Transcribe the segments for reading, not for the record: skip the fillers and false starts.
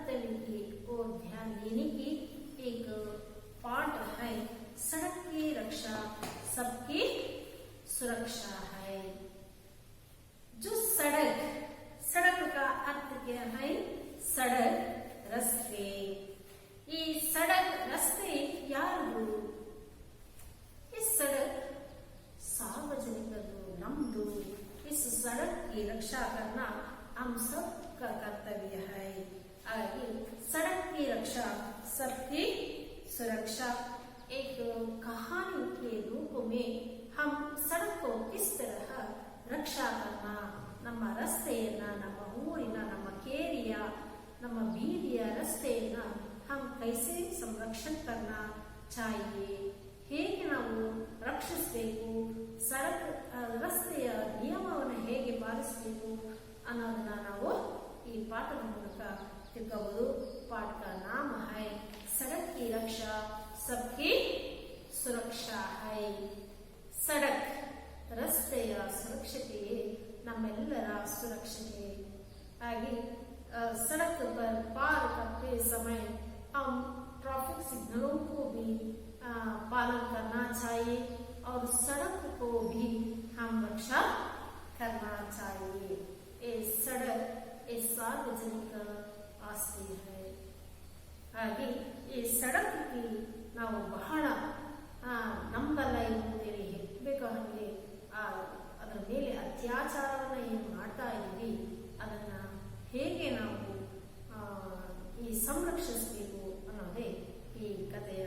कर्तव्य की ओर ध्यान देने की एक पाठ है। सड़क की रक्षा सबकी सुरक्षा है। जो सड़क का अर्थ क्या है? सड़क रस्ते। ಈ सड़क रस्ते ಯಾರು? इस सड़क सार्वजनिकರು, नम्दु। इस सड़क की रक्षा करना हम सब का कर्तव्य है। आगे सड़क की रक्षा सबकी सुरक्षा। एक कहानी के रूप में हम सड़क को किस तरह रक्षा करना, ನಮ್ಮ ರಸ್ತೆಯನ್ನ, ನಮ್ಮ ಊರಿನ, ನಮ್ಮ ಕೇರಿಯ, ನಮ್ಮ ಬೀದಿಯ ರಸ್ತೆಯನ್ನ हम कैसे संरक्षण करना चाहिए, ಹೇಗೆ ನಾವು ರಕ್ಷಿಸಬೇಕು, ಸಡಕ್ ರಸ್ತೆಯ ನಿಯಮವನ್ನು ಹೇಗೆ ಪಾಲಿಸಬೇಕು ಅನ್ನೋದನ್ನ ನಾವು ಈ ಪಾಠದ ಮೂಲಕ ತಿಳ್ಕೋಬಹುದು। पाठ का नाम है सड़क की रक्षा सबकी सुरक्षा है। सड़क ರಸ್ತೆಯ ಸುರಕ್ಷತೆಯೇ ನಮ್ಮೆಲ್ಲರ ಸುರಕ್ಷತೆ। ಹಾಗೆ सड़क पर पार करते समय हम ट्रैफिक सिग्नलों को भी पालन करना चाहिए और सड़क को भी हम रक्षा करना चाहिए। ये सड़क ये सार्वजनिक आस्ति है। ಹಾಗೆ ಈ ಸಡಕ್ ನಾವು ಬಹಳ ನಂಬಲ್ಲ ಇರುತ್ತೇವೆ, ಹೆಕ್ಕಬೇಕು ಹಾಗೆ ಅದರ ಮೇಲೆ ಅತ್ಯಾಚಾರವನ್ನು ಏನು ಮಾಡ್ತಾ ಇದ್ದೀವಿ ಅದನ್ನ ಹೇಗೆ ನಾವು ಈ ಸಂರಕ್ಷಿಸಬೇಕು ಅನ್ನೋದೇ ಈ ಕಥೆಯ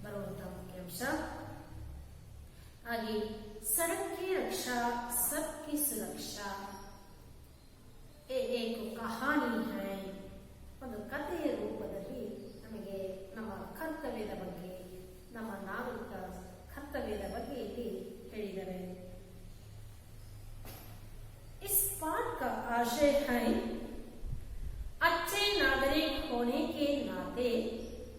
ಬರುವಂತಹ ಮುಖ್ಯಾಂಶ। ಹಾಗೆ ಸಡಕ್ ಕಿ ರಕ್ಷಾ ಸಬ್ಕಿ ಸುರಕ್ಷಾ ಏಕ ಕಹಾನಿ ಹೈ। ಒಂದು ಕಥೆಯ ರೂಪದಲ್ಲಿ ನಮಗೆ ನಮ್ಮ ಕರ್ತವ್ಯದ ಬಗ್ಗೆ, ನಮ್ಮ ನಾಗರಿಕ ಕರ್ತವ್ಯದ ಬಗ್ಗೆ ಇಲ್ಲಿ ಹೇಳಿದ್ದಾರೆ। इस पाठ का आशय है अच्छे नागरिक होने के नाते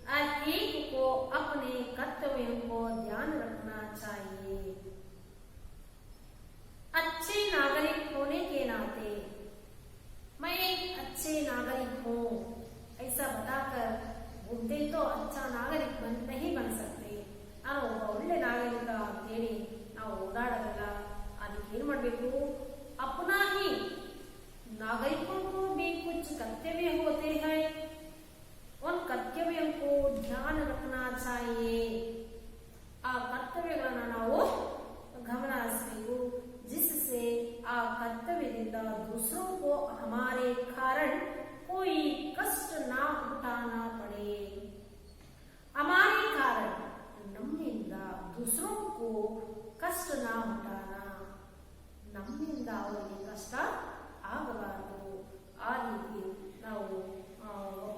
हर एक को अपने कर्तव्यों को ध्यान रखना चाहिए। अच्छे नागरिक होने के नाते मैं एक अच्छे नागरिक हूँ ऐसा बताकर घूमते तो अच्छा नागरिक नहीं बन सकते। ನಾನು ಒಬ್ಬ ಒಳ್ಳೆ ನಾಗರಿಕ ಅಂತೇಳಿ ನಾವು ಓಡಾಡೋದಿಲ್ಲ। ಅದಕ್ಕೆ ಏನು ಮಾಡಬೇಕು? अपना ही नागरिकों को भी कुछ कर्तव्य होते हैं, उन कर्तव्यों को ध्यान रखना चाहिए। आ कर्तव्यಗಳನ್ನ ನಾವು ಗಮನ ಹರಿಸಬೇಕು, जिससे आ कर्तव्यದಿಂದ दूसरों को हमारे कारण कोई कष्ट ना उठाना पड़े। हमारे कारण नम्मिंद दूसरों को कष्ट ना उठाना, ನಮ್ಮಿಂದ ಅವರಿಗೆ ಕಷ್ಟ ಆಗಬಾರದು। ಆ ರೀತಿ ನಾವು ಒಬ್ಬ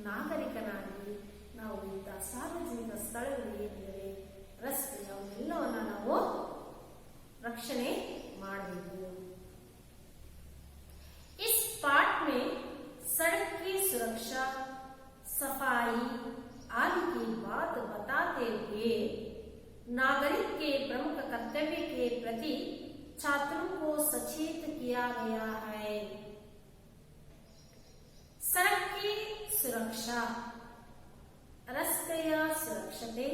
ನಾಗರಿಕನಾಗಿ ನಾವು ಇಂಥ ಸಾರ್ವಜನಿಕ ಸ್ಥಳಗಳು ಏನಿವೆ, ರಸ್ತೆ, ಅವೆಲ್ಲವನ್ನ ನಾವು ರಕ್ಷಣೆ ಮಾಡಬೇಕು। इस पाठ में सड़क की सुरक्षा, सफाई आदि की बात बताते हुए नागरिक के प्रमुख कर्तव्य के प्रति छात्रों को सचेत किया गया है। सड़क की सुरक्षा, रस्ತೆಯ ಸುರಕ್ಷತೆ,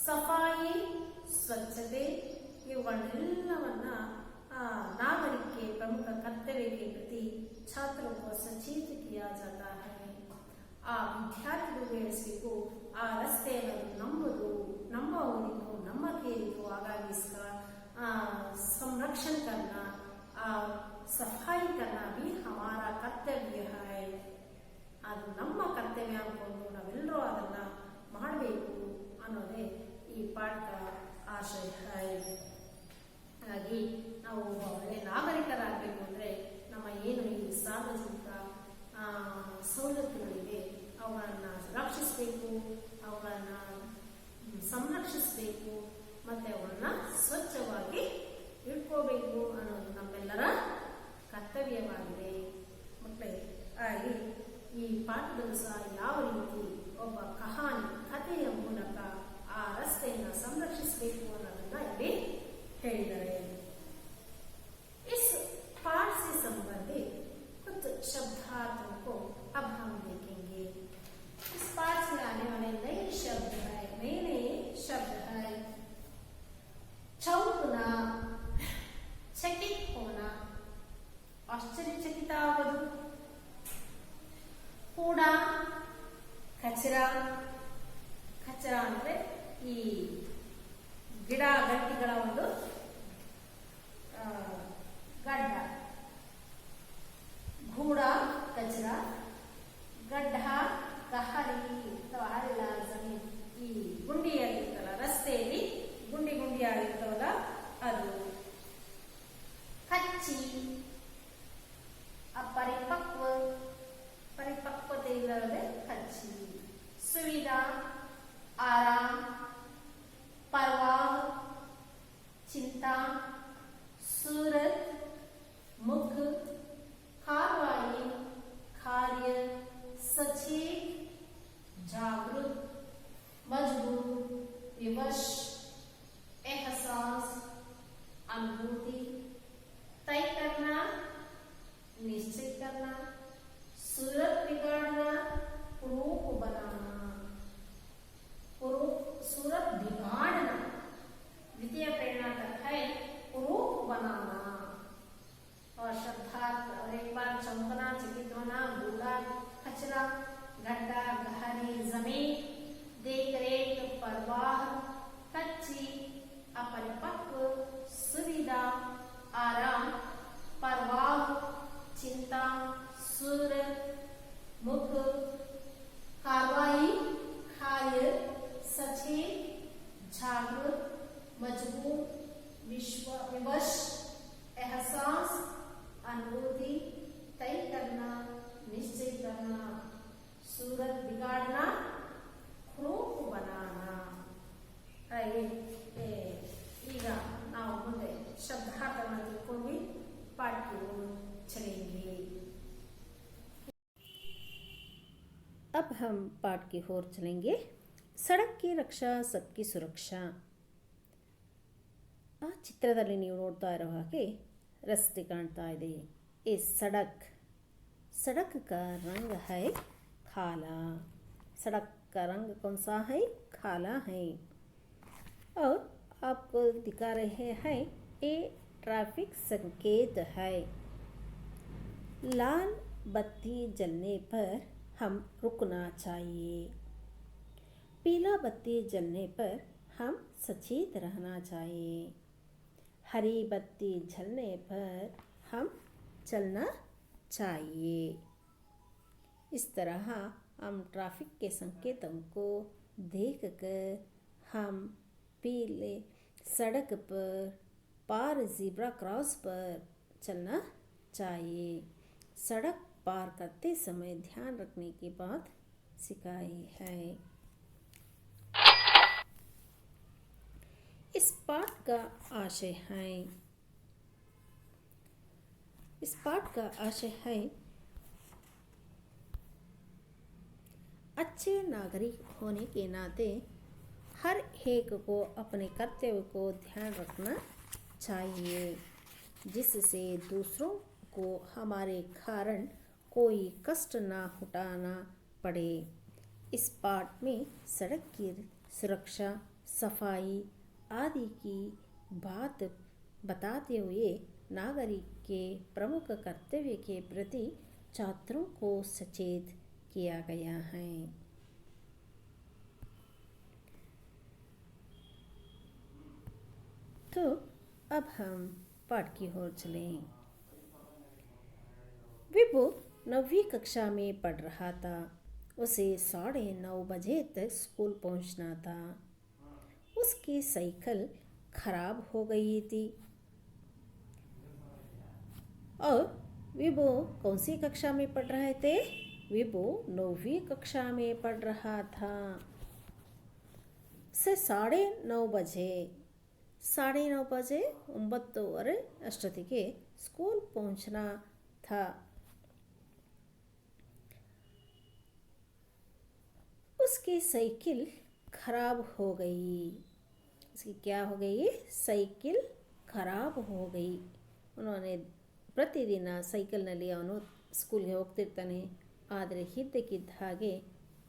सफाई स्वच्छತೆ ಇವುಗಳೆಲ್ಲವನ್ನ नागरिक के प्रमुख कर्तव्य के प्रति छात्रों को सचेत किया जाता है। ಆ ವಿದ್ಯಾರ್ಥಿಗಳು ಬೆಳೆಸಬೇಕು, ಆ ರಸ್ತೆ ಅನ್ನೋದು ನಮ್ಮದು, ನಮ್ಮ ಊರಿದು, ನಮ್ಮ ಕೇರಿದು, ಹಾಗಾಗಿ संरक्षण करना, सफाई करना भी हमारा कर्तव्य है। ಅದು ನಮ್ಮ ಕರ್ತವ್ಯ ಅನ್ಕೊಂಡು ನಾವೆಲ್ಲರೂ ಅದನ್ನ ಮಾಡಬೇಕು ಅನ್ನೋದೇ ಈ ಪಾಠದ ಆಶಯ है। ಹಾಗಾಗಿ ನಾವು ಒಳ್ಳೆ ನಾಗರಿಕರಾಗಬೇಕು ಅಂದ್ರೆ ನಮ್ಮ ಏನು ಈ ಸಾರ್ವಜನಿಕ ಸವಲತ್ತುಗಳಿವೆ ಅವುಗಳನ್ನ ರಕ್ಷಿಸಬೇಕು, ಅವುಗಳನ್ನ ಸಂರಕ್ಷಿಸಬೇಕು, ಮತ್ತೆ ಅವುಗಳನ್ನ ಸ್ವಚ್ಛವಾಗಿ ಇಟ್ಕೋಬೇಕು ಅನ್ನೋದು ನಮ್ಮೆಲ್ಲರ ಕರ್ತವ್ಯವಾಗಿದೆ ಮಕ್ಕಳೇ। ಹಾಗೆ ಈ ಪಾಠದಲ್ಲೂ ಸಹ ಯಾವ ರೀತಿ ಒಬ್ಬ ಕಹಾನಿ ಈ ಗಿಡ ಗಂಟಿಗಳ ಒಂದು ಗಡ್ಡ, घूड़ा कचरा, गड्ढा कहारी ಅಥವಾ ಹಳ್ಳ ಜಮೀನ್, ಈ ಗುಂಡಿಯಾಗಿರ್ತಲ್ಲ ರಸ್ತೆಯಲ್ಲಿ ಗುಂಡಿ ಆಗಿರ್ತವಲ್ಲ ಅದು. ಕಚ್ಚಿ अपरिपक्व, परिपक्वತೆ ಇಲ್ಲದೆ ಕಚ್ಚಿ. सुविधा आराम, परवाह चिंता, सूरत मुख, कार्रवाई कार्य, सचेत जागरूक, मजबूर विवश, एहसास अनुभूति, तय करना निश्चित करना, सूरत बिगाड़ना रूप बनाना, सूरत बिगाड़ना द्वितीय प्रेरणा तक है रूप बनाना. और शब्दार्थ और एक बार चौंकना, चकित होना, बूढ़ा कचरा, गड्ढा गहरी जमीन, देख रेख, परवाह, कच्ची, अपरिपक्व, सुविधा, आराम, परवाह, चिंता, सूरत मुख, कार्रवाई कार्य, सचेत जागरूक, मजबूर विवश, एहसास अनुभूति, तय करना निश्चय करना, सूरत बिगाड़ना रूप बनाना. ಈಗ ನಾವು ಮುಂದೆ ಶಬ್ದಾರ್ಥವನ್ನು ತಿಳ್ಕೊಂಡು ಪಾಠಕ್ಕೆ चलेंगे. अब हम पाठ की ओर चलेंगे. सड़क की रक्षा सबकी सुरक्षा. ಆ ಚಿತ್ರದಲ್ಲಿ ನೀವು ನೋಡ್ತಾ ಇರೋ ಹಾಗೆ ರಸ್ತೆ ಕಾಣ್ತಾ ಇದೆ. ये सड़क का रंग है काला. सड़क का रंग कौन सा है? काला है. और आपको दिखा रहे हैं ये ट्रैफिक संकेत है. लाल बत्ती जलने पर हम रुकना चाहिए. पीला बत्ती जलने पर हम सचेत रहना चाहिए. हरी बत्ती जलने पर हम चलना चाहिए. इस तरह हम ट्रैफिक के संकेतों को देखकर हम पीले सड़क पर पार ज़ेब्रा क्रॉस पर चलना चाहिए. सड़क पार करते समय ध्यान रखने की बात सिखाई है. इस पाठ का आशय है अच्छे नागरिक होने के नाते हर एक को अपने कर्तव्य को ध्यान रखना चाहिए, जिससे दूसरों को हमारे कारण कोई कष्ट ना उठाना पड़े. इस पाठ में सड़क की सुरक्षा, सफाई आदि की बात बताते हुए नागरिक के प्रमुख कर्तव्य के प्रति छात्रों को सचेत किया गया है. तो अब हम पाठ की ओर चलें. विभु 9वीं कक्षा में पढ़ रहा था. उसे 9:30 बजे तक स्कूल पहुंचना था. उसकी साइकिल खराब हो गई थी. और विभु कौन सी कक्षा में पढ़ रहे थे? विभु 9वीं कक्षा में पढ़ रहा था. से 9:30 बजे 9:30 ಅಷ್ಟೊತ್ತಿಗೆ ಸ್ಕೂಲ್ ಪहुंचना था. उसकी साइकिल खराब हो गई. उसकी क्या हो गई? साइकिल खराब हो गई. उन्होंने ಪ್ರತಿದಿನ ಸೈಕಲ್ನಲ್ಲಿ ಅವನು ಸ್ಕೂಲ್ಗೆ ಹೋಗ್ತಿರ್ತಾನೆ. ಆದರೆ ಇದ್ದಕ್ಕಿದ್ದ ಹಾಗೆ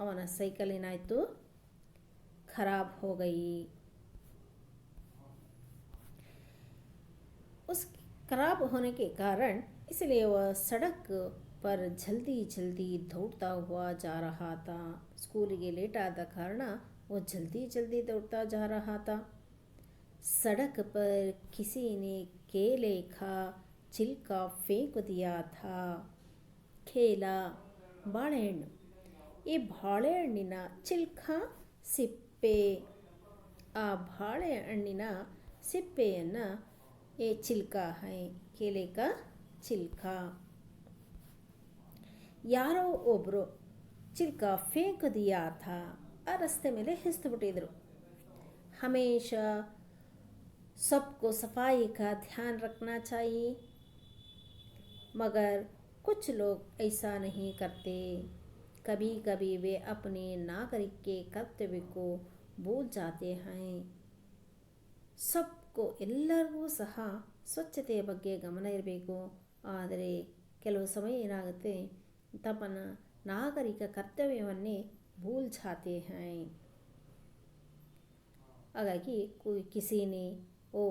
ಅವನ साइकिल ಏನಾಯಿತು? खराब हो गई. उस खराब होने के कारण इसलिए वह सड़क पर जल्दी जल्दी दौड़ता हुआ जा रहा था. ಸ್ಕೂಲಿಗೆ ಲೇಟ್ ಆದ ಕಾರಣ वो जल्दी जल्दी दौड़ता जा रहा था। सड़क पर किसी ने केले का छिलका फेंक दिया था। खेला ಬಾಳೆಹಣ್ಣು. ಈ ಬಾಳೆಹಣ್ಣಿನ ಚಿಲ್ಕ ಸಿಪ್ಪೆ. ಆ ಬಾಳೆಹಣ್ಣಿನ ಸಿಪ್ಪೆಯನ್ನು ये छिलका है, केले का छिलका. ಯಾರೋ ಒಬ್ಬರು ಚಿಲ್ಕ ಫೇಂಕ್ ದಿಯಾ ಥಾ, ಆ ರಸ್ತೆ ಮೇಲೆ ಎಸ್ದು ಬಿಟ್ಟಿದ್ರು. हमेशा सबको सफाई का ध्यान रखना चाहिए, मगर कुछ लोग ऐसा नहीं करते. कभी कभी वे अपने नागरिक के कर्तव्य को भूल जाते हैं. सबको ಎಲ್ಲರಿಗೂ ಸಹ ಸ್ವಚ್ಛತೆಯ ಬಗ್ಗೆ ಗಮನ ಇರಬೇಕು. ಆದರೆ ಕೆಲವು ಸಮಯ ಏನಾಗುತ್ತೆ, ತಮ್ಮ ನಾಗರಿಕ ಕರ್ತವ್ಯವನ್ನೇ ಭೂಲ್ ಜಾತೆ ಹೈ. ಹಾಗಾಗಿ किसी ने ओ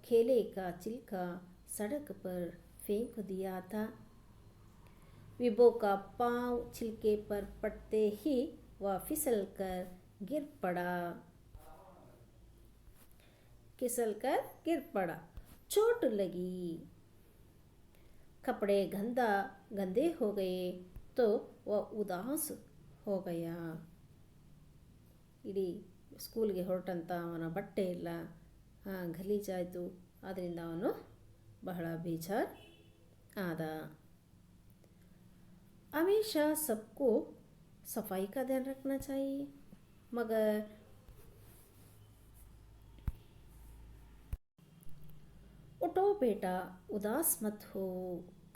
केले का छिलका सड़क पर फेंक दिया था. विभो का पाँव छिलके पर पड़ते ही वह फिसल कर गिर पड़ा. चोट लगी. कपड़े गंदे हो गए तो वह उदास हो गया. ಇಡೀ ಸ್ಕೂಲ್ಗೆ ಹೊರಟಂತ ಅವನ ಬಟ್ಟೆ ಎಲ್ಲ ಗಲೀಜಾಯಿತು. ಆದ್ದರಿಂದ ಅವನು ಬಹಳ ಬೇಜಾರು ಆದ. हमेशा सबको सफाई का ध्यान रखना चाहिए, मगर उठो बेटा उदास मत हो,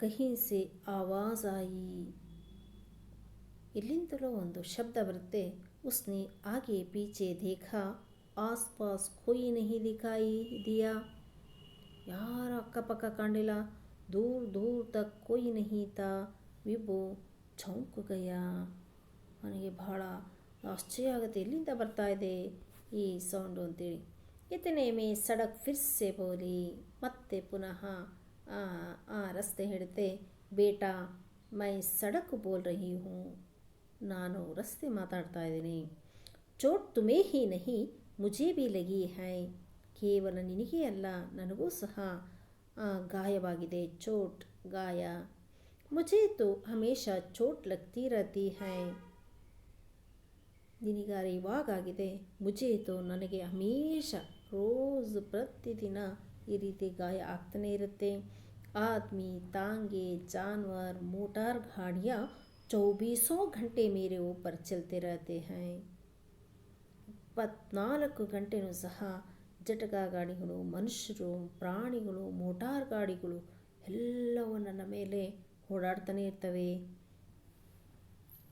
कहीं से आवाज़ आई. इल्लिंदलो ಒಂದು ಶಬ್ದ ಬರುತ್ತೆ. उसने आगे पीछे देखा, आसपास कोई नहीं दिखाई दिया. ಯಾರ ಅಕ್ಕಪಕ್ಕ ಕಾಣಲಿಲ್ಲ. दूर दूर तक कोई नहीं था. ವಿಭೋ ಚೌಂಕ್ ಗಯ. ಅವನಿಗೆ ಬಹಳ ಆಶ್ಚರ್ಯ ಆಗುತ್ತೆ, ಎಲ್ಲಿಂದ ಬರ್ತಾ ಇದೆ ಈ ಸೌಂಡು ಅಂತೇಳಿ. ಇತನೆ ಮೇ ಸಡಕ್ ಫಿರ್ ಸೆ ಬೋಲಿ. ಮತ್ತೆ ಪುನಃ ಆ ರಸ್ತೆ ಹೇಳುತ್ತೆ, ಬೇಟಾ ಮೈ ಸಡಕ್ ಬೋಲ್ ರಹಿ ಹೂँ, ನಾನು ರಸ್ತೆ ಮಾತಾಡ್ತಾ ಇದ್ದೀನಿ. ಚೋಟ್ ತುಮೇ ಹಿ ನಹಿ ಮುಜೆ ಭಿ ಲಗಿ ಹೈ. ಕೇವಲ ನಿನಗೇ ಅಲ್ಲ, ನನಗೂ ಸಹ ಗಾಯವಾಗಿದೆ. ಚೋಟ್ ಗಾಯ. ಮುझे तो हमेशा चोट लगती रहती है. ನಿನಗಾರೆ ಇವಾಗಾಗಿದೆ. ಮುझे तो ನನಗೆ ಹಮೇಶ ರೋಜ್ ಪ್ರತಿದಿನ ಈ ರೀತಿ ಗಾಯ ಆಗ್ತಾನೆ ಇರುತ್ತೆ. ಆದ್ಮಿ ತಾಂಗೆ ಜಾನ್ವರ್ ಮೋಟಾರ್ ಗಾಡಿಯಾँ 24 घंटे मेरे ऊपर चलते रहते हैं. 24 ಗಂಟೆನೂ ಸಹ ಜಟಕ ಗಾಡಿಗಳು, ಮನುಷ್ಯರು, ಪ್ರಾಣಿಗಳು, ಮೋಟಾರ್ ಗಾಡಿಗಳು ಎಲ್ಲವೂ ನನ್ನ ಮೇಲೆ ಓಡಾಡ್ತಾನೆ ಇರ್ತವೆ.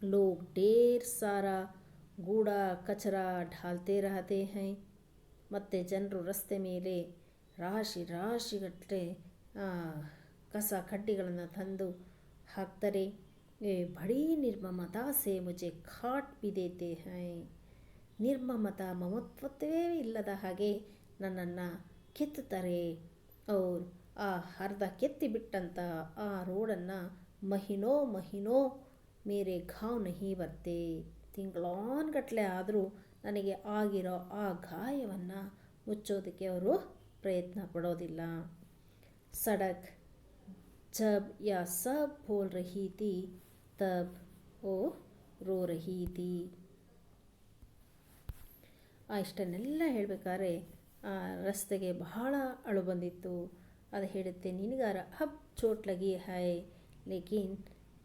लोग ढेर सारा कूड़ा कचरा डालते रहते हैं. ಮತ್ತು ಜನರು ರಸ್ತೆ ಮೇಲೆ ರಾಶಿಗಟ್ಟಲೆ ಕಸ ಕಡ್ಡಿಗಳನ್ನು ತಂದು ಹಾಕ್ತಾರೆ. ಬಡೀ ನಿರ್ಮಮತಾ ಸೆ ಮುझे ಕಾಟ್ भी देते हैं. ನಿರ್ಮಮತ, ಮಮತ್ವವೇ ಇಲ್ಲದ ಹಾಗೆ ನನ್ನನ್ನು ಕೆತ್ತುತ್ತಾರೆ. ಅವ್ರು ಆ ಅರ್ಧ ಕೆತ್ತಿಬಿಟ್ಟಂಥ ಆ ರೋಡನ್ನು ಮಹಿನೋ ಮೇರೆ ಘಾವ್ ನಹಿ ಬರ್ತೆ. ತಿಂಗಳಾನ್ಗಟ್ಟಲೆ ಆದರೂ ನನಗೆ ಆಗಿರೋ ಆ ಗಾಯವನ್ನು ಮುಚ್ಚೋದಕ್ಕೆ ಅವರು ಪ್ರಯತ್ನ ಪಡೋದಿಲ್ಲ. ಸಡಕ್ ಜಬ್ ಯಾ ಸಬ್ ಬೋಲ್ ರಹಿ ಥಿ ತಬ್ ಓ ರೋ ರಹಿ ಥಿ. ಇಷ್ಟನ್ನೆಲ್ಲ ಹೇಳಬೇಕಾದ್ರೆ ಆ ರಸ್ತೆಗೆ ಬಹಳ ಅಳು ಬಂದಿತ್ತು. ಅದು ಹೇಳುತ್ತೆ, ನಿನಗಾರ ಅಬ್ ಚೋಟ್ ಲಗಿ ಹೈ, ಲೇಕಿನ್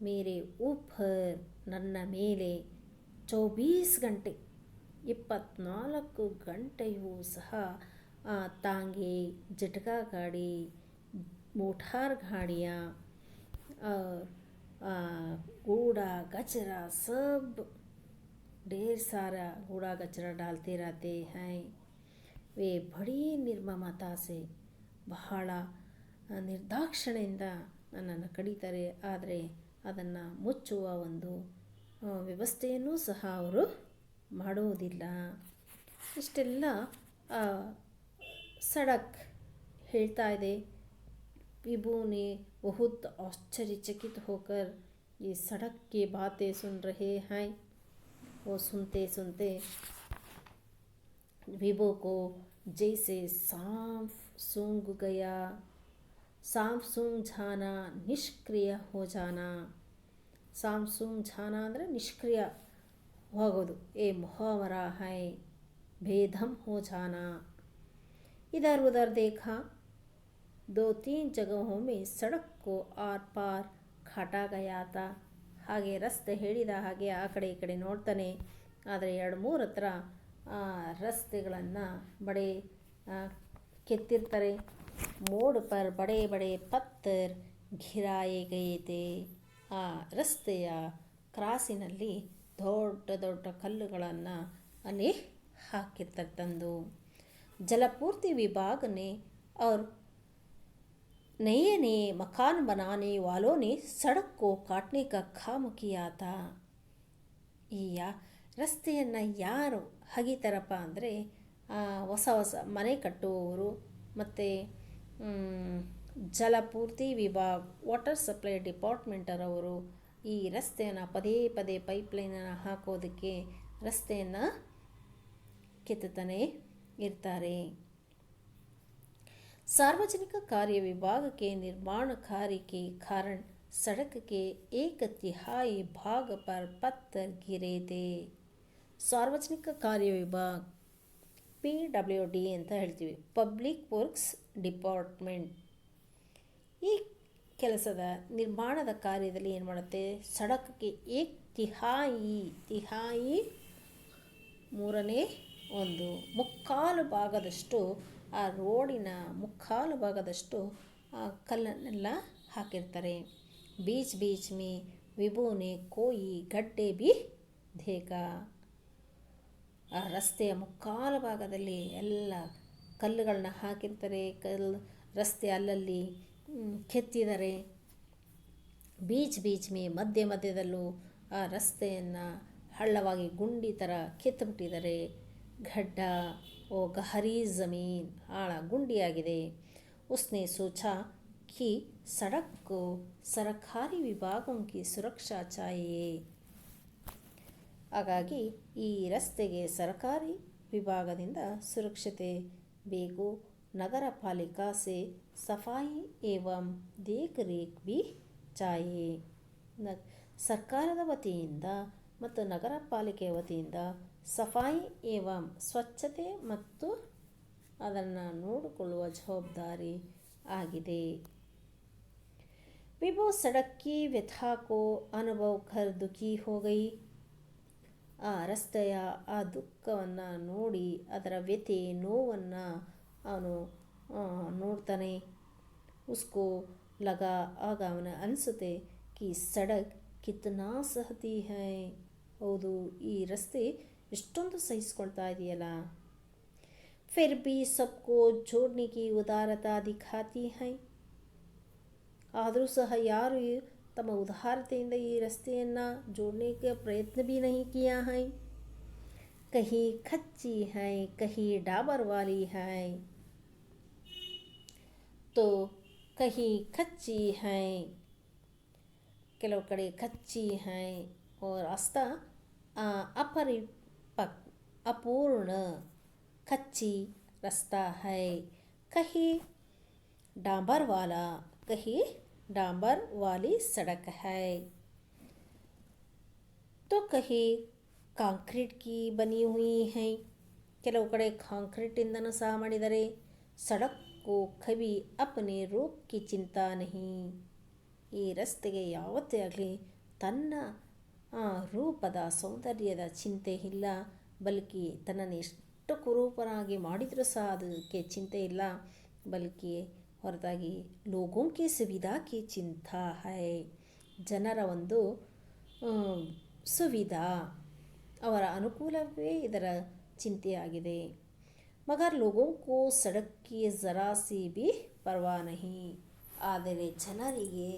ಮೇರೆ ಊಪರ್, ನನ್ನ ಮೇಲೆ 24 ಗಂಟೆ 24 ಗಂಟೆಯೂ ಸಹ ತಾಂಗೆ ಜಟಕಾ ಗಾಡಿ, ಮೋಟಾರ್ ಗಾಡಿಯಾँ कूड़ा कचरा सब ढेर सारा कूड़ा कचरा डालते रहते हैं. वे बड़ी ನಿರ್ಮಮತಾ ಸೆ, ಬಹಳ ನಿರ್ದಾಕ್ಷಿಣ್ಯದಿಂದ ನನ್ನನ್ನು ಕಡಿತಾರೆ. ಆದರೆ ಅದನ್ನು ಮುಚ್ಚುವ ಒಂದು ವ್ಯವಸ್ಥೆಯನ್ನೂ ಸಹ ಅವರು ಮಾಡುವುದಿಲ್ಲ. ಇಷ್ಟೆಲ್ಲ ಸಡಕ್ ಹೇಳ್ತಾ ಇದೆ. विभू ने बहुत आश्चर्यचकित होकर ये सड़क की बातें सुन रहे हैं. वो सुनते सुनते विभो को जैसे सांप सूंघ गया, सांप सूंघ जाना, ನಿಷ್ಕ್ರಿಯ हो जाना. सांप सूंघ जाना ಅಂದರೆ ನಿಷ್ಕ್ರಿಯ ಹೋಗೋದು. ए मुहावरा है, बेदम हो जाना. इधर उधर देखा, 2-3 जगहों में सड़क को आर पार ಕಾಟಾ ಗಯಾ ತಾ. ಹಾಗೆ ರಸ್ತೆ ಹೇಳಿದ ಹಾಗೆ ಆ ಕಡೆ ಈ ಕಡೆ ನೋಡ್ತಾನೆ. ಆದರೆ 2-3 ಹತ್ರ ರಸ್ತೆಗಳನ್ನು ಬಡೆ ಕೆತ್ತಿರ್ತಾರೆ. Mode per ಬಡೆ ಬಡೆ ಪತ್ತರ್ ಘಿರಾಯೆ ಗಯೇತೆ. ಆ ರಸ್ತೆಯ ಕ್ರಾಸಿನಲ್ಲಿ ದೊಡ್ಡ ದೊಡ್ಡ ಕಲ್ಲುಗಳನ್ನು ಅಲ್ಲಿ ಹಾಕಿರ್ತಾರೆ ತಂದು. जलपूर्ति विभाग ने और नए नए मकान बनाने वालों ने सड़क को काटने का काम किया था. ಈ ರಸ್ತೆಯನ್ನು ಯಾರು ಹಗಿತಾರಪ್ಪ ಅಂದರೆ ಹೊಸ ಹೊಸ ಮನೆ ಕಟ್ಟುವವರು ಮತ್ತು ಜಲಪೂರ್ತಿ ವಿಭಾಗ ವಾಟರ್ ಸಪ್ಲೈ ಡಿಪಾರ್ಟ್ಮೆಂಟರವರು ಈ ರಸ್ತೆಯನ್ನು ಪದೇ ಪದೇ ಪೈಪ್ಲೈನನ್ನು ಹಾಕೋದಕ್ಕೆ ರಸ್ತೆಯನ್ನು ಕೆತ್ತುತ್ತಾನೆ ಇರ್ತಾರೆ. सार्वजनिक कार्य विभाग के निर्माण कार्य के कारण सड़क के 1/3 भाग पर पत्थर गिरे थे. ಸಾರ್ವಜನಿಕ ಕಾರ್ಯ ವಿಭಾಗ PWD ಅಂತ ಹೇಳ್ತೀವಿ, ಪಬ್ಲಿಕ್ ವರ್ಕ್ಸ್ ಡಿಪಾರ್ಟ್ಮೆಂಟ್. ಈ ಕೆಲಸದ ನಿರ್ಮಾಣದ ಕಾರ್ಯದಲ್ಲಿ ಏನು ಮಾಡುತ್ತೆ, ಸಡಕಕ್ಕೆ 1/3 3/1 ಮುಕ್ಕಾಲು ಭಾಗದಷ್ಟು ಆ ರೋಡಿನ ಮುಕ್ಕಾಲು ಭಾಗದಷ್ಟು ಕಲ್ಲನ್ನೆಲ್ಲ ಹಾಕಿರ್ತಾರೆ. ಬೀಚ್ ಬೀಚ್ ಮೇ ವಿಭೋನೆ ಕೋಯಿ ಗಡ್ಡೆ ಬಿ ದೇಖಾ. ಆ ರಸ್ತೆಯ ಮುಕ್ಕಾಲು ಭಾಗದಲ್ಲಿ ಎಲ್ಲ ಕಲ್ಲುಗಳನ್ನ ಹಾಕಿರ್ತಾರೆ. ರಸ್ತೆ ಅಲ್ಲಲ್ಲಿ ಕೆತ್ತಿದ್ದಾರೆ. ಬೀಚ್ ಬೀಚ್ ಮೇ ಮಧ್ಯ ಮಧ್ಯದಲ್ಲೂ ಆ ರಸ್ತೆಯನ್ನು ಹಳ್ಳವಾಗಿ ಗುಂಡಿ ಥರ ಕೆತ್ತಿಬಿಟ್ಟಿದ್ದಾರೆ. ಗಡ್ಡ ಓ ಗಹರಿ ಜಮೀನ್, ಆಳ ಗುಂಡಿಯಾಗಿದೆ. ಉಸ್ನೆ ಸೋಚಾ ಕಿ ಸಡಕ್ ಕೋ ಸರ್ಕಾರಿ ವಿಭಾಗೋ ಕಿ ಸುರಕ್ಷಾ ಚಾಹಿಯೇ. ಹಾಗಾಗಿ ಈ ರಸ್ತೆಗೆ ಸರ್ಕಾರಿ ವಿಭಾಗದಿಂದ ಸುರಕ್ಷತೆ ಬೇಕು. ನಗರ ಪಾಲಿಕಾ ಸೆ ಸಫಾಯಿ ಏವಂ ದೇಖ್ ರೇಖ್ ಬಿ ಚಾಹಿಯೇ. ಸರ್ಕಾರದ ವತಿಯಿಂದ ಮತ್ತು ನಗರ ಪಾಲಿಕೆಯ ವತಿಯಿಂದ ಸಫಾಯಿ ಏವಂ ಸ್ವಚ್ಛತೆ ಮತ್ತು ಅದನ್ನು ನೋಡಿಕೊಳ್ಳುವ ಜವಾಬ್ದಾರಿ ಆಗಿದೆ. ವಿಭೋ ಸಡಕ್ ಕಿ ವ್ಯಥಾ ಕೋ ಅನುಭವ್ ಕರ್ ದುಃಖಿ ಹೋ ಗಯಿ. ಆ ರಸ್ತೆಯ ಆ ದುಃಖವನ್ನು ನೋಡಿ ಅದರ ವ್ಯಥೆ ನೋವನ್ನು ಅವನು ನೋಡ್ತಾನೆ. ಉಸ್ಕೋ ಲಗಾ, ಆಗ ಅವನ ಅನಿಸುತ್ತೆ ಕಿ ಸಡಕ್ ಕಿತ್ನಾ ಸಹತಿ ಹೈ. ಹೌದು, ಈ ರಸ್ತೆ ಎಷ್ಟೊಂದು ಸಹಿಸ್ಕೊಳ್ತಾ ಇದೆಯಲ್ಲ. ಫಿರ್ ಬಿ ಸಬ್ಕೋ ಜೋಡ್ನೆ ಕಿ ಉದಾರತಾ ದಿಖಾತಿ ಹೈ. ಆದರೂ ಸಹ ಯಾರು ತಮ್ಮ ಉದಾರತೆಯಿಂದ ಈ ರಸ್ತೆಯನ್ನು ಜೋಡನೆಗೆ ಪ್ರಯತ್ನ ಬಿ ನಹಿ ಕಿಯಾ ಹೈ. ಕಹಿ ಕಚ್ಚಿ ಹೈ, ಕಹಿ ಡಾಬರ್ ವಾಲಿ ಹೈ. ತೋ ಕಹಿ ಕಚ್ಚಿ ಹೈ, ಕೆಲವು ಕಡೆ ಕಚ್ಚಿ ಹೈ. और रास्ता अपूर्ण कच्ची रास्ता है. कहीं डांबर वाला, कहीं डांबर वाली सड़क है, तो कहीं ಕಾಂಕ್ರೀಟ್ की बनी हुई है. ಕೆಲವು ಕಡೆ ಕಾಂಕ್ರೀಟಿಂದನೂ ಸಹ ಮಾಡಿದ್ದಾರೆ. ಸಡಕ್ ಕೋ ಕಭಿ ಅಪನೆ ರೂಪ್ ಕಿ ಚಿಂತಾ ನಹಿ. ಈ ರಸ್ತೆಗೆ ಯಾವತ್ತೇ ಆಗಲಿ ತನ್ನ ರೂಪದ ಸೌಂದರ್ಯದ ಚಿಂತೆ ಇಲ್ಲ, ಬಲ್ಕಿ ತನ್ನನ್ನು ಎಷ್ಟು ಕುರೂಪನಾಗಿ ಮಾಡಿದರೂ ಸಹ ಅದಕ್ಕೆ ಚಿಂತೆ ಇಲ್ಲ. ಬಲ್ಕಿ ಹೊರತಾಗಿ ಲೋಗೋಂ ಕಿ ಸುವಿಧಾ ಕಿ ಚಿಂತಾ ಹೈ. ಜನರ ಒಂದು ಸುವಿಧಾ, ಅವರ ಅನುಕೂಲವೇ ಇದರ ಚಿಂತೆಯಾಗಿದೆ. ಮಗರ್ ಲೋಗೋಂ ಕೋ ಸಡಕ್ ಕಿ ಜರಾ ಸಿ ಬಿ ಪರ್ವಾ ನಹಿ. ಆದರೆ ಜನರಿಗೆ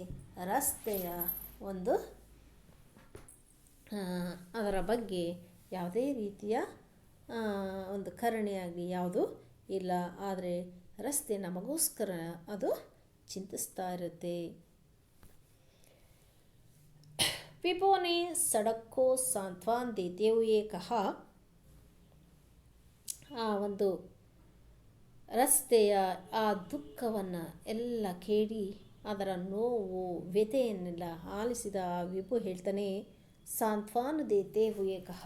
ರಸ್ತೆಯ ಒಂದು ಅದರ ಬಗ್ಗೆ ಯಾವುದೇ ರೀತಿಯ ಒಂದು ಕರುಣೆಯಾಗಲಿ ಯಾವುದೂ ಇಲ್ಲ. ಆದರೆ ರಸ್ತೆ ನಮಗೋಸ್ಕರ ಅದು ಚಿಂತಿಸ್ತಾ ಇರುತ್ತೆ. विभो ने सड़क को सांत्वना देते हुए कहा, ಆ ಒಂದು ರಸ್ತೆಯ ಆ ದುಃಖವನ್ನು ಎಲ್ಲ ಕೇಳಿ ಅದರ ನೋವು ವ್ಯಥೆಯನ್ನೆಲ್ಲ ಆಲಿಸಿದ ಆ ವಿಭು ಹೇಳ್ತಾನೆ, ಸಾಂತ್ವನ ದೇತೆ ಹುಯೆ ಕಹ.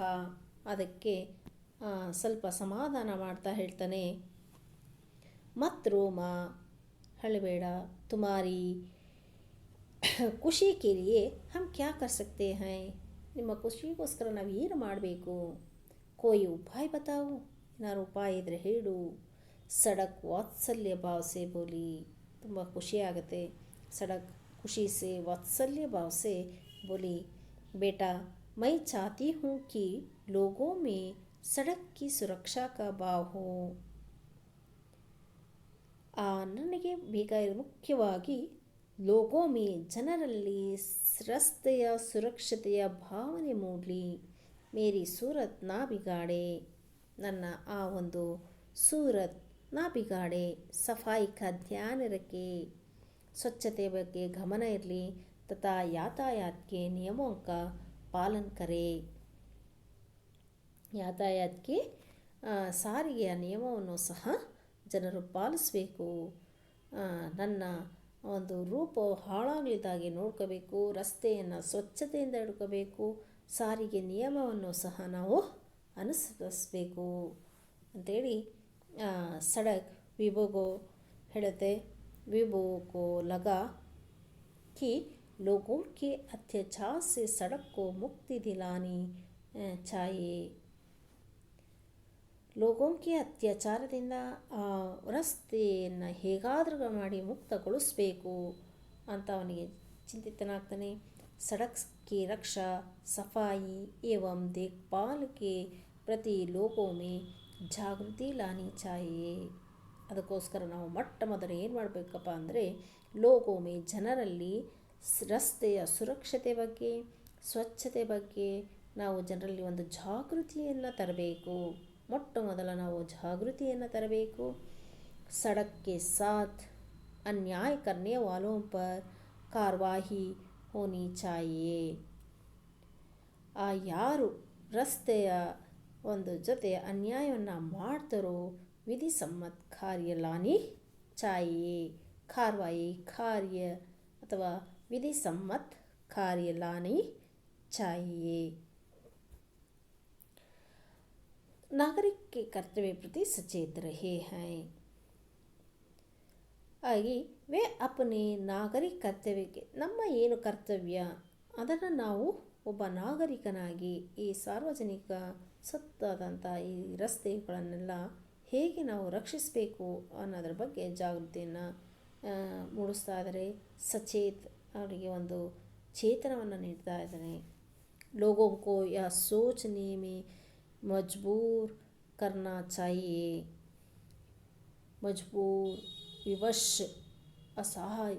ಅದಕ್ಕೆ ಸ್ವಲ್ಪ ಸಮಾಧಾನ ಮಾಡ್ತಾ ಹೇಳ್ತಾನೆ, ಮತ್ ರೋಮ, ಹಳಬೇಡ, ತುಮಾರಿ ಖುಷಿ ಕೆ ಲಿಯೆ ಹಮ್ ಕ್ಯಾ ಕರ್ ಸಕ್ತೆ ಹೈ. ನಿಮ್ಮ ಖುಷಿಗೋಸ್ಕರ ನಾವು ಏನು ಮಾಡಬೇಕು? ಕೋಯಿ ಉಪಾಯ ಬತಾವು, ಏನಾದ್ರು ಉಪಾಯ ಇದ್ದರೆ ಹೇಳು. ಸಡಕ್ ವಾತ್ಸಲ್ಯ ಭಾವ ಸೆ ಬೋಲಿ. ತುಂಬ ಖುಷಿಯಾಗುತ್ತೆ. ಸಡಕ್ ಖುಷಿ ಸೆ ವಾತ್ಸಲ್ಯ ಭಾವ ಸೆ ಬೋಲಿ, ಬೇಟಾ ಮೈ ಚಾಹತಿ ಹೂँ कि लोगों में सड़क की सुरक्षा का भाव हो. ನನಗೆ ಬೇಕಾಗಿರೋ ಮುಖ್ಯವಾಗಿ ಲೋಗೋಮಿ, ಜನರಲ್ಲಿ ರಸ್ತೆಯ ಸುರಕ್ಷತೆಯ ಭಾವನೆ ಮೂಡಲಿ. ಮೇರಿ ಸೂರತ್ ನಾ ಬಿಗಾಡೆ, ನನ್ನ ಆ ಒಂದು ಸೂರತ್ ನಾ ಬಿಗಾಡೆ. ಸಫಾಯಿ ಕಾ ಧ್ಯಾನ ರಖೆ, ಸ್ವಚ್ಛತೆ ಬಗ್ಗೆ ಗಮನ ಇರಲಿ. ತಥಾ ಯಾತಾಯಾತ್ ಕೆ ನಿಯಮೋं का ಪಾಲನ್ ಕರೆ. ಯಾತಾಯಾತಕ್ಕೆ ಸಾರಿಗೆಯ ನಿಯಮವನ್ನು ಸಹ ಜನರು ಪಾಲಿಸಬೇಕು. ನನ್ನ ಒಂದು ರೂಪ ಹಾಳಾಗಲಿದ್ದಾಗೆ ನೋಡ್ಕೋಬೇಕು. ರಸ್ತೆಯನ್ನು ಸ್ವಚ್ಛತೆಯಿಂದ ಇಡ್ಕೋಬೇಕು. ಸಾರಿಗೆ ನಿಯಮವನ್ನು ಸಹ ನಾವು ಅನುಸರಿಸಬೇಕು ಅಂಥೇಳಿ ಸಡಕ್ ವಿಭೋಗೋ ಹೇಳುತ್ತೆ. ವಿಭೋ ಕೋ ಲಗಾ कि लोगों के अत्याचार से सड़क को मुक्ति दिलानी चाहिए. ಲೋಗೋಂಕಿ ಅತ್ಯಾಚಾರದಿಂದ ರಸ್ತೆಯನ್ನು ಹೇಗಾದರೂ ಮಾಡಿ ಮುಕ್ತಗೊಳಿಸಬೇಕು ಅಂತ ಅವನಿಗೆ ಚಿಂತಿತನಾಗ್ತಾನೆ. ಸಡಕ್ ಕಿ ರಕ್ಷಾ ಸಫಾಯಿ ಏವಂ ದೇಖ್ಭಾಲ್ ಕೆ ಪ್ರತಿ ಲೋಗೋ ಮೇ ಜಾಗೃತಿ ಲಾನಿ ಚಾಹಿಯೇ. ಅದಕ್ಕೋಸ್ಕರ ನಾವು ಮೊಟ್ಟ ಮೊದಲು ಏನು ಮಾಡಬೇಕಪ್ಪ ಅಂದರೆ, ಲೋಗೋ ಮೇ, ಜನರಲ್ಲಿ ರಸ್ತೆಯ ಸುರಕ್ಷತೆ ಬಗ್ಗೆ, ಸ್ವಚ್ಛತೆ ಬಗ್ಗೆ ನಾವು ಜನರಲ್ಲಿ ಒಂದು ಜಾಗೃತಿಯನ್ನು ತರಬೇಕು. ಮೊಟ್ಟ ಮೊದಲ ನಾವು ಜಾಗೃತಿಯನ್ನು ತರಬೇಕು. ಸಡಕ್ ಕೆ ಸಾಥ್ ಅನ್ಯಾಯ ಕರ್ನೆ ವಾಲೋಂ ಪರ್ ಕಾರ್ವಾಹಿ ಹೋನಿ ಚಾಹಿಯೇ. ಯಾರು ರಸ್ತೆಯ ಒಂದು ಜೊತೆ ಅನ್ಯಾಯವನ್ನು ಮಾಡ್ತಾರೋ ವಿಧಿ ಸಮ್ಮತ್ ಕಾರ್ಯ ಲಾನಿ ಚಾಹಿಯೇ. ಕಾರ್ವಾಯಿ, ಕಾರ್ಯ ಅಥವಾ ವಿಧಿ ಸಮ್ಮತ್ ಕಾರ್ಯ ಲಾನಿ ಚಾಹಿಯೇ. नागरिक के कर्तव्य प्रति सचेत रहे हैं. ಹಾಗೆ ವೇ ಅಪನೆ ನಾಗರಿಕ ಕರ್ತವ್ಯಕ್ಕೆ, ನಮ್ಮ ಏನು ಕರ್ತವ್ಯ ಅದನ್ನು ನಾವು ಒಬ್ಬ ನಾಗರಿಕನಾಗಿ ಈ ಸಾರ್ವಜನಿಕ ಸತ್ತಾದಂಥ ಈ ರಸ್ತೆಗಳನ್ನೆಲ್ಲ ಹೇಗೆ ನಾವು ರಕ್ಷಿಸಬೇಕು ಅನ್ನೋದ್ರ ಬಗ್ಗೆ ಜಾಗೃತಿಯನ್ನು ಮೂಡಿಸ್ತಾ ಇದ್ದಾರೆ. ಸಚೇತ್ ಅವರಿಗೆ ಒಂದು ಚೇತನವನ್ನು ನೀಡ್ತಾ ಇದ್ದಾನೆ. ಲೋಗೋಂ ಕೋ ಯಾ ಸೋಚನೆ ಮೇ ಮಜಬೂರ್ ಕರ್ನಾ ಚಾಹಿಯೇ. ಮಜಬೂರ್, ವಿವಶ್, ಅಸಹಾಯ,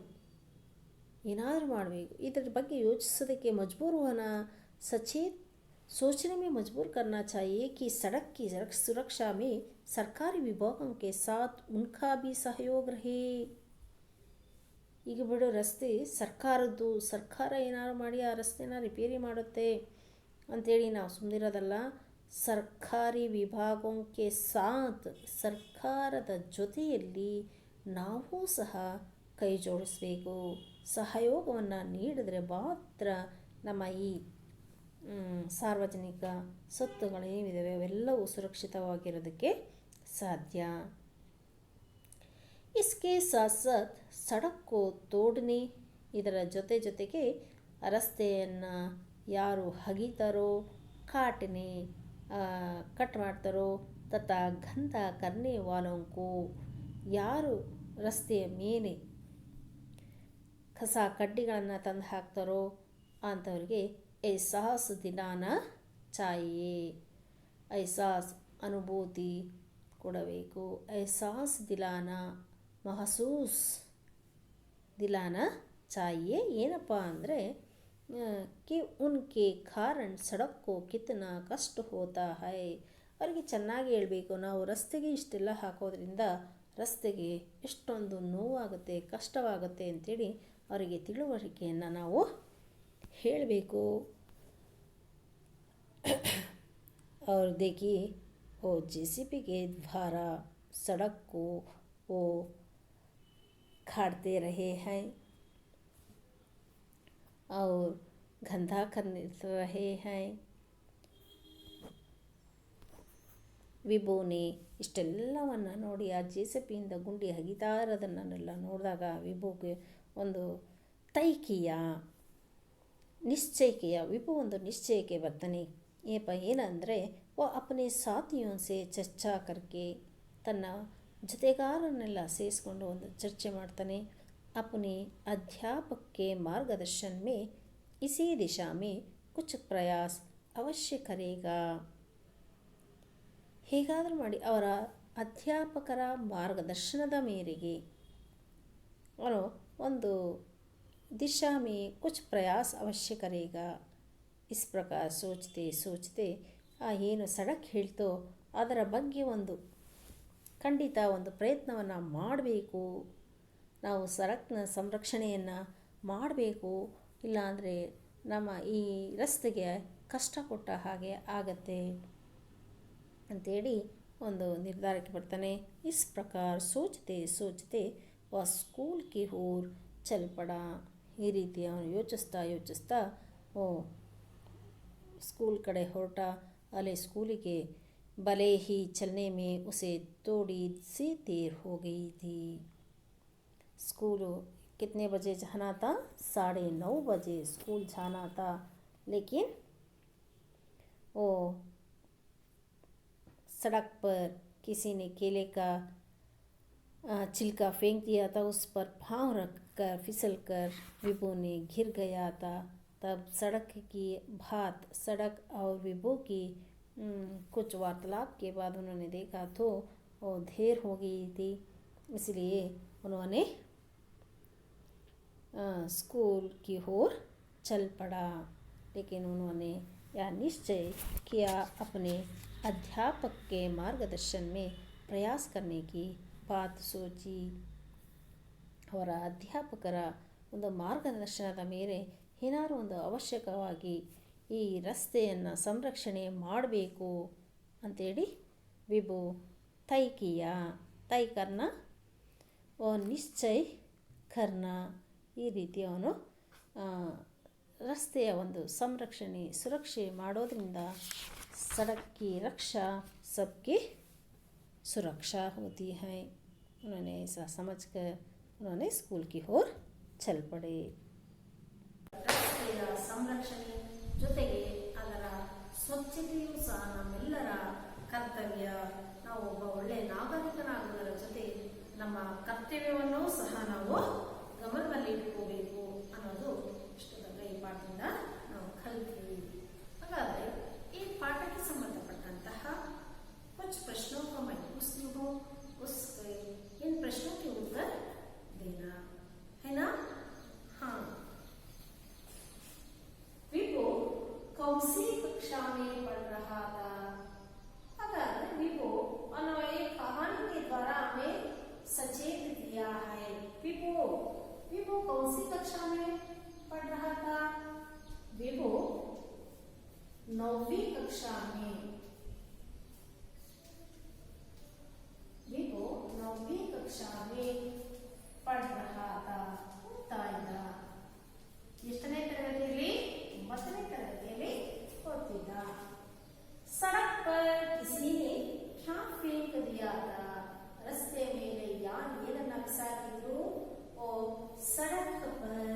ಏನಾದರೂ ಮಾಡಬೇಕು ಇದರ ಬಗ್ಗೆ ಯೋಚಿಸೋದಕ್ಕೆ ಮಜಬೂರ್ ಹೋನ. सचेत सोचने में मजबूर करना चाहिए कि सड़क की सुरक्षा में सरकारी विभागों के साथ उनका भी सहयोग रहे. ಈಗ ಬಿಡು, ರಸ್ತೆ ಸರ್ಕಾರದ್ದು, ಸರ್ಕಾರ ಏನಾದ್ರು ಮಾಡಿ ಆ ರಸ್ತೆನ ರಿಪೇರಿ ಮಾಡುತ್ತೆ ಅಂಥೇಳಿ ನಾವು ಸುಮ್ಮನಿರೋದಲ್ಲ. ಸರ್ಕಾರಿ ವಿಭಾಗಕ್ಕೆ ಸಾಥ್, ಸರ್ಕಾರದ ಜೊತೆಯಲ್ಲಿ ನಾವು ಸಹ ಕೈ ಜೋಡಿಸಬೇಕು. ಸಹಯೋಗವನ್ನು ನೀಡಿದರೆ ಮಾತ್ರ ನಮ್ಮ ಈ ಸಾರ್ವಜನಿಕ ಸ್ವತ್ತುಗಳೇನಿದ್ದಾವೆ ಅವೆಲ್ಲವೂ ಸುರಕ್ಷಿತವಾಗಿರೋದಕ್ಕೆ ಸಾಧ್ಯ. इसके साथ साथ सड़क को तोड़ने, ಇದರ ಜೊತೆಗೆ ರಸ್ತೆಯನ್ನು ಯಾರು ಹಗಿತಾರೋ, ಕಾಟನೆ ಕಟ್ ಮಾಡ್ತಾರೋ, ತಥಾ ಗಂಧ ಕರ್ನೆ ವಾಲೋಂಕು, ಯಾರು ರಸ್ತೆಯ ಮೇಲೆ ಕಸ ಕಡ್ಡಿಗಳನ್ನು ತಂದು ಹಾಕ್ತಾರೋ ಅಂಥವ್ರಿಗೆ ಎಹ್ಸಾಸ್ ದಿಲಾನಾ ಚಾಹಿಯೇ. ಎಹ್ಸಾಸ್, ಅನುಭೂತಿ ಕೊಡಬೇಕು. ಎಹ್ಸಾಸ್ ದಿಲಾನಾ, ಮಹಸೂಸ್ ದಿಲಾನಾ ಚಾಹಿಯೇ. ಏನಪ್ಪ ಅಂದರೆ कि उनके कारण सड़क को कितना कष्ट होता है. ಅವರಿಗೆ ಚೆನ್ನಾಗಿ ಹೇಳಬೇಕು, ನಾವು ರಸ್ತೆಗೆ ಇಷ್ಟೆಲ್ಲ ಹಾಕೋದ್ರಿಂದ ರಸ್ತೆಗೆ ಎಷ್ಟೊಂದು ನೋವಾಗುತ್ತೆ, ಕಷ್ಟವಾಗುತ್ತೆ ಅಂಥೇಳಿ ಅವರಿಗೆ ತಿಳುವಳಿಕೆಯನ್ನು ನಾವು ಹೇಳಬೇಕು. और देखिए और जेसीबी के द्वारा सड़क को वो खाड़ते रहे हैं और गंदा कर रहे हैं. ವಿಭುನೇ ಇಷ್ಟೆಲ್ಲವನ್ನು ನೋಡಿ ಆ ಜೆಸಿಬಿಯಿಂದ ಗುಂಡಿ ಅಗಿತಾ ಇರೋದನ್ನೆಲ್ಲ ನೋಡಿದಾಗ ವಿಭುಗೆ ಒಂದು ತೈಕಿಯ ನಿಶ್ಚಯಿಕೆಯ ವಿಭು ಒಂದು ನಿಶ್ಚಯಕ್ಕೆ ಬರ್ತಾನೆ. ಏನಂದರೆ वो अपने साथियों से ಚರ್ಚಾ करके ತನ್ನ ಜೊತೆಗಾರನ್ನೆಲ್ಲ ಸೇರಿಸ್ಕೊಂಡು ಒಂದು ಚರ್ಚೆ ಮಾಡ್ತಾನೆ. अपने अध्यापक के मार्गदर्शन में इसी दिशा में कुछ प्रयास अवश्य करेगा. ಹೇಗಾದರೂ ಮಾಡಿ ಅವರ ಅಧ್ಯಾಪಕರ ಮಾರ್ಗದರ್ಶನದ ಮೇರೆಗೆ ಅವನು ಒಂದು ದಿಶಾ ಮೇ ಕುಚ್ ಪ್ರಯಾಸ್ ಅವಶ್ಯ ಕರೇಗ. ಇಸ್ ಪ್ರಕಾರ ಸೋಚತೆ ಸೋಚತೆ ಆ ಏನು ಸಡಕ್ ಹೇಳ್ತೋ ಅದರ ಬಗ್ಗೆ ಒಂದು ಖಂಡಿತ ಒಂದು ಪ್ರಯತ್ನವನ್ನು ಮಾಡಬೇಕು. ನಾವು ಸಡಕ್ನ ಸಂರಕ್ಷಣೆಯನ್ನು ಮಾಡಬೇಕು, ಇಲ್ಲಾಂದರೆ ನಮ್ಮ ಈ ರಸ್ತೆಗೆ ಕಷ್ಟ ಕೊಟ್ಟ ಹಾಗೆ ಆಗತ್ತೆ ಅಂಥೇಳಿ ಒಂದು ನಿರ್ಧಾರಕ್ಕೆ ಬರ್ತಾನೆ. ಇಸ್ ಪ್ರಕಾರ ಸೋಚತೆ ಸೋಚತೆ ವ ಸ್ಕೂಲ್ ಕಿ ಓರ್ ಚಲ್ ಪಡ. ಈ ರೀತಿ ಅವನು ಯೋಚಿಸ್ತಾ ಯೋಚಿಸ್ತಾ ಸ್ಕೂಲ್ ಕಡೆ ಹೊರಟ. ಅಲ್ಲಿ ಸ್ಕೂಲಿಗೆ भले ही चलने में उसे थोड़ी सी देर हो गई थी. स्कूल कितने बजे जाना था? 9:30 बजे स्कूल जाना था. लेकिन वो सड़क पर किसी ने केले का छिलका फेंक दिया था. उस पर पाँव रखकर फिसल कर विभु ने गिर गया था. तब सड़क की बात सड़क और विभु की कुछ वार्तालाप के बाद उन्होंने देखा तो वो देर हो गई थी, इसलिए उन्होंने स्कूल की ओर चल पड़ा. लेकिन उन्होंने यह निश्चय किया अपने अध्यापक के मार्गदर्शन में प्रयास करने की बात सोची. ಅವರ ಅಧ್ಯಾಪಕರ ಒಂದು ಮಾರ್ಗದರ್ಶನದ ಮೇಲೆ ಏನಾದರೂ ಒಂದು ಅವಶ್ಯಕವಾಗಿ ಈ ರಸ್ತೆಯನ್ನು ಸಂರಕ್ಷಣೆ ಮಾಡಬೇಕು ಅಂಥೇಳಿ ವಿಭು ತೈ ಕರ್ನ ನಿಶ್ಚಯ ಕರ್ನ ಈ ರೀತಿ ಅವನು ರಸ್ತೆಯ ಒಂದು ಸಂರಕ್ಷಣೆ ಸುರಕ್ಷೆ ಮಾಡೋದ್ರಿಂದ सड़क की रक्षा सबकी सुरक्षा होती है. उन्होंने ऐसा समझकर उन्होंने स्कूल की ओर चल पड़े. ರಸ್ತೆಯ ಸಂರಕ್ಷಣೆ ಜೊತೆಗೆ ಅದರ ಸ್ವಚ್ಛತೆಯೂ ಸಹ ನಮ್ಮೆಲ್ಲರ ಕರ್ತವ್ಯ. ನಾವು ಒಬ್ಬ ಒಳ್ಳೆ ನಾಗರಿಕನಾಗುವುದರ ಜೊತೆ ನಮ್ಮ ಕರ್ತವ್ಯವನ್ನು ಸಹ ನಾವು ಗಮನದಲ್ಲಿ ಇಟ್ಕೋಬೇಕು ಅನ್ನೋದು ಇಷ್ಟು ತನಕ ಈ ಪಾಠದಿಂದ ನಾವು ಕಲಿತೀವಿ. ಹಾಗಾದರೆ ಈ ಪಾಠಕ್ಕೆ संबंधपಟ್ಟಂತಹ कुछ प्रश्नों को मैं पूछती हूँ, उसके इन प्रश्नों के उत्तर देना है ना. हाँ, विभु कौन सी कक्षा में पढ़ रहा था? अगर विभु एक कहानी के द्वारा हमें सचेत किया है. विभु कौन सी कक्षा में पढ़ रहा था? विभु 9वीं कक्षा में. विभु 9वीं कक्षा में पढ़ रहा था. ಓದ್ತಾ ಇದ್ದ. ಎಷ್ಟನೇ ತರಗತಿಯಲ್ಲಿ? 9ನೇ ತರಗತಿಯಲ್ಲಿ ಓದ್ತಿದ್ದ. सड़क पर किसी ने क्या फेंक दिया था? रस्ते ಮೇಲೆ ಯಾರು ಏನನ್ನ ಬಿಸಾಕಿದ್ರು? सड़क पर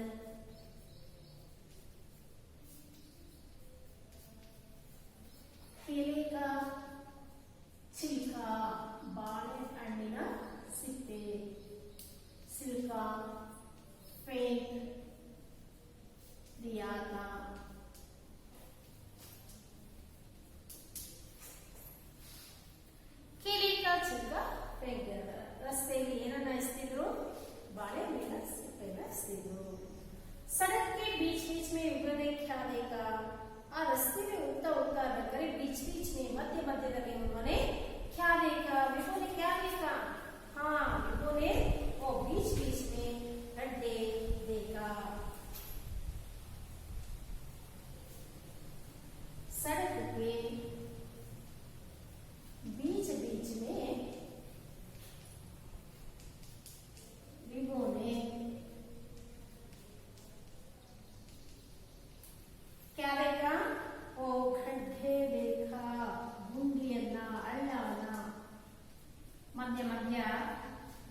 ಮಧ್ಯ ಮಧ್ಯ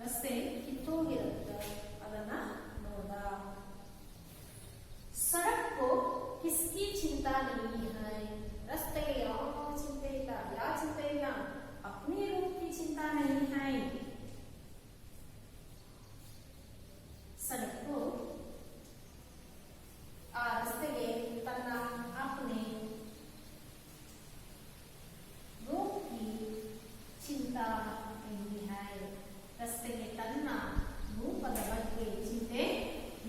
ರಸ್ತೆ ಕಿತ್ತೋಗಿರುತ್ತೆ, ಅದನ್ನ ನೋಡ. ಸಡಕ್ ಕೋ ಕಿಸ್ಕಿ ಚಿಂತಾ नहीं है, ರಸ್ತೆಗೆ ಯಾವ ಚಿಂತೆ ಇಲ್ಲ, ಯಾವ ಚಿಂತೆ ಇಲ್ಲ, अपने रूप की चिंता नहीं है. सड़क को ಆ ರಸ್ತೆಗೆ ತನ್ನ अपने रूप की चिंता नहीं है, ರಸ್ತೆಗೆ ತನ್ನ ರೂಪದ ಬಗ್ಗೆ ಚಿಂತೆ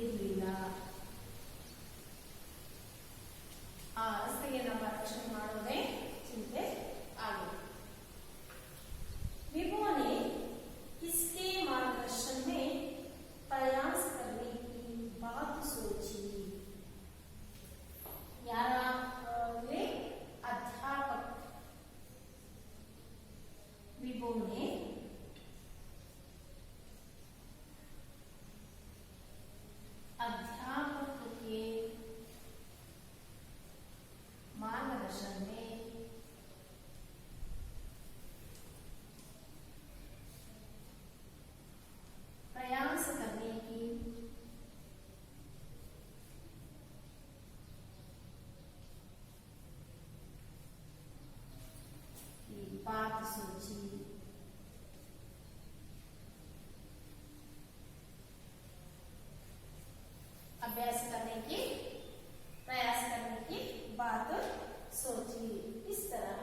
ಇರಲಿಲ್ಲ. ಆ ರಸ್ತೆಗೆ ನಮ್ಮ ರಕ್ಷಣೆ ಮಾಡೋದೇ ಚಿಂತೆ ಆಗಿದೆ. विभो ने इसके मार्गदर्शन में प्रयास करने की बात सोची. याराले अध्यापक विभो ने अध्यापक के मार्गदर्शन में प्रयास करने की बात सोची. अभ्यास करने की, प्रयास करने की बात सोची. इस तरह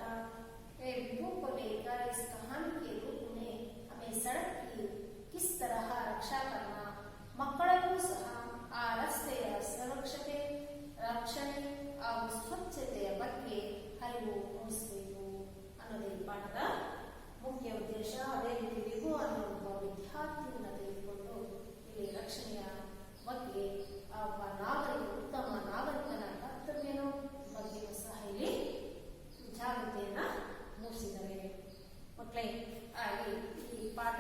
विभो को लेकर इस कहानी के रूप में हमें सड़क की किस तरह रक्षा करना, ಮಕ್ಕಳನ್ನು ಸಹ ಆ ರಸ್ತೆಯ ಸುರಕ್ಷತೆ, ರಕ್ಷಣೆ ಹಾಗೂ ಸ್ವಚ್ಛತೆಯ ಬಗ್ಗೆ ಅರಿವು ಮೂಡಿಸಬೇಕು ಅನ್ನೋದೇ ಈ ಪಾಠದ ಮುಖ್ಯ ಉದ್ದೇಶ. ಅದೇ ರೀತಿ ವಿಭು ಅನ್ನೋ ಒಬ್ಬ ವಿದ್ಯಾರ್ಥಿಯನ್ನ ತೆಗೆದುಕೊಂಡು ಇಲ್ಲಿ ರಕ್ಷಣೆಯ ಬಗ್ಗೆ ಒಬ್ಬ ನಾಗರಿಕ, ಉತ್ತಮ ನಾಗರಿಕನ ಕರ್ತವ್ಯನ ಬಗ್ಗೆಯೂ ಸಹ ಇಲ್ಲಿ ಜಾಗೃತಿಯನ್ನ ಮೂಡಿಸಿದ್ದಾರೆ. ಮಕ್ಕಳೇ, ಹಾಗೆ ಈ ಪಾಠ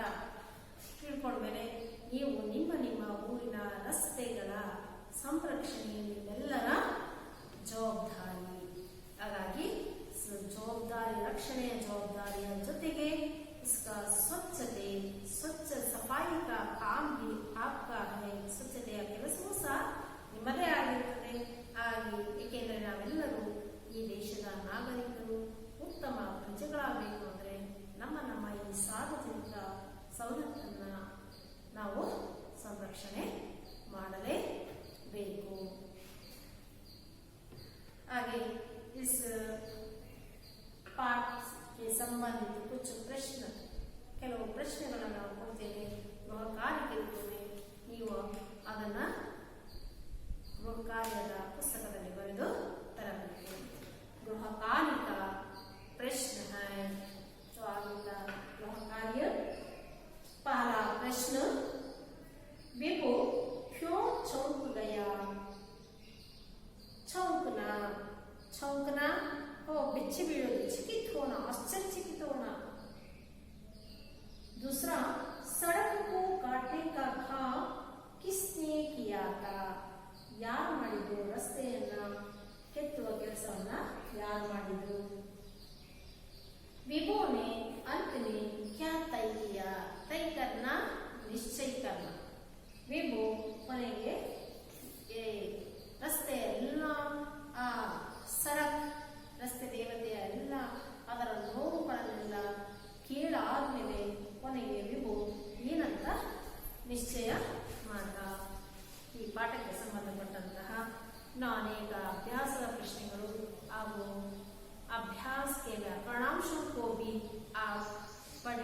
ತಿಳ್ಕೊಂಡ್ಮೇಲೆ ನೀವು ನಿಮ್ಮ ನಿಮ್ಮ ಊರಿನ ರಸ್ತೆಗಳ ಸಂರಕ್ಷಣೆ ನಿಮ್ಮೆಲ್ಲರ ಜವಾಬ್ದಾರಿ. ಹಾಗಾಗಿ ಜವಾಬ್ದಾರಿ, ರಕ್ಷಣೆಯ ಜವಾಬ್ದಾರಿಯ ಜೊತೆಗೆ इसका ಸ್ವಚ್ಛತೆ, ಸ್ವಚ್ಛ ಸಫಾಯಿ का काम भी आपका है. ಸ್ವಚ್ಛತೆಯ ಕೆಲಸವೂ ಸಹ ನಿಮ್ಮದೇ ಆಗಿರುತ್ತದೆ. ಹಾಗೆ ಏಕೆಂದರೆ ನಾವೆಲ್ಲರೂ ಈ ದೇಶದ ನಾಗರಿಕರು, ಉತ್ತಮ ಪ್ರಜೆಗಳಾಗಬೇಕು ಅಂದರೆ ನಮ್ಮ ನಮ್ಮ ಈ ಸಾರ್ವಜನಿಕ ಸವಲತ್ತನ್ನ ನಾವು ಸಂರಕ್ಷಣೆ ಮಾಡಲೇಬೇಕು. ಹಾಗೆ इस पाठ के संबंधित कुछ प्रश्न, ಕೆಲವು ಪ್ರಶ್ನೆಗಳನ್ನು ನಾವು ಕೊಡ್ತೇವೆ ಗೃಹ ಕಾರ್ಯಕ್ಕೆ ಇರ್ತೇವೆ. ನೀವು ಅದನ್ನ ಗೃಹ ಕಾರ್ಯದ ಪುಸ್ತಕದಲ್ಲಿ ಬರೆದು ತರಬೇಕು. ಗೃಹ ಕಾರ್ಯಕ प्रश्न है, तो आगे गृह कार्य. पहला प्रश्न, विभो क्यों चौंक गया? चौंकना, चौंकना हो बिच्छी बीळोದು, चकित होना, आश्चर्यचकित होना. दूसरा, सड़क को काटने का काम किसने किया था? ಯಾರು ಮಾಡಿದ್ರು? ರಸ್ತೆಯನ್ನ ಕೆತ್ತುವ ಕೆಲಸವನ್ನ ಯಾರು ಮಾಡಿದ್ರು? विभो ने अंत में क्या तय किया? तय करना, निश्चय करना. विभो ಕೊನೆಗೆ ರಸ್ತೆ ಎಲ್ಲ, ಆ ಸಡಕ್ ರಸ್ತೆ ದೇವತೆಯ ಎಲ್ಲ ಅದರ ನೋವುಗಳನ್ನೆಲ್ಲ ಕೇಳಾದ್ಮೇಲೆ ಕೊನೆಗೆ ವಿಭೋ ಏನಂತ ನಿಶ್ಚಯ ಮಾಡ. ಈ ಪಾಠಕ್ಕೆ ಸಂಬಂಧಪಟ್ಟಂತಹ ಅನೇಕ ಅಭ್ಯಾಸದ ಪ್ರಶ್ನೆಗಳು ಹಾಗೂ अभ्यास के व्याकरणांशों को भी आप पढ़